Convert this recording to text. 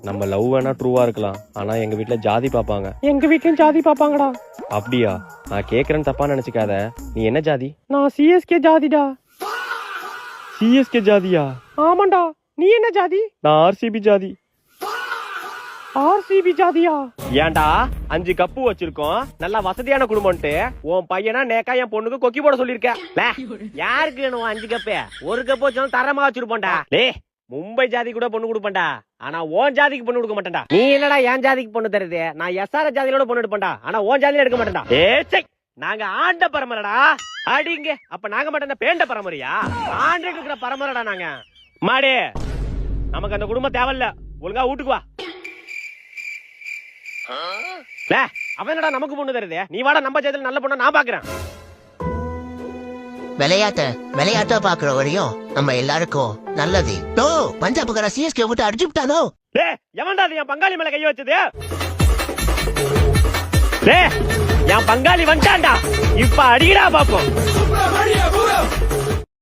நம்ம லவ் வேணா ட்ரூவா இருக்கலாம், ஆனா எங்க வீட்ல ஜாதி பாப்பாங்க. எங்க வீட்லயும் ஜாதி பாப்பாங்கடா. அப்படியா? நான் கேக்குறேன்னு தப்பா நினைச்சுக்காத. நீ என்ன ஜாதி? நான் சிஎஸ்கே ஜாதிடா. சிஎஸ்கே ஜாதியா? ஆமாண்டா. நீ என்ன ஜாதி? நான் ஆர்சிபி ஜாதி. ஆர்சிபி ஜாதியா? ஏன்டா 5 கப்பு வச்சிருக்கோம், நல்லா வசதியான குடும்பம்ட்டு உன் பையனா நேக்கா என் பொண்ணுக்கு கொக்கி போட சொல்லிருக்க. யாருக்கு வேணும் 5 கப்பு? 1 கப்பு வச்சாலும் தரமா வச்சிருப்போம்டா. மும்பை ஜாதி கூட பொண்ணு கொடுப்பேன்டா, ஆனா ஓன் ஜாதிக்கு பொண்ணு கொடுக்க மாட்டேன்டா. நீ என்னடா என் ஜாதிக்கு பொண்ணு தருது? நான் எஸ்ஆர் ஜாதியோட பொண்ணு எடுப்பேன்டா, ஆனா ஓன் ஜாதியில எடுக்க மாட்டேன்டா. நாங்க ஆண்ட பரம்பரைடா. அடிங்க. அப்ப நாங்க மட்டும் பேண்ட பரம்பரையா? ஆண்டுக்கு இருக்கிற பரம்பரைடா நாங்க. மாடே, நமக்கு அந்த குடும்பம் தேவையில்ல. ஒழுங்கா வீட்டுக்கு வா. அவனடா நமக்கு பொண்ணு தருது. நீ வாடா நம்ம ஜாதியில நல்ல பொண்ணா நான் பாக்குறேன். விளையாட்ட பாக்குற வரையும் நம்ம எல்லாருக்கும் நல்லது. பஞ்சாப்கார சிஎஸ்கே விட்டு அடிச்சுட்டானோ? எவன்டா அது என் பங்காளி மேல கை வச்சது? என் பங்காளி வந்துட்டான்டா. இப்ப அடிக்கடா பாப்போம்.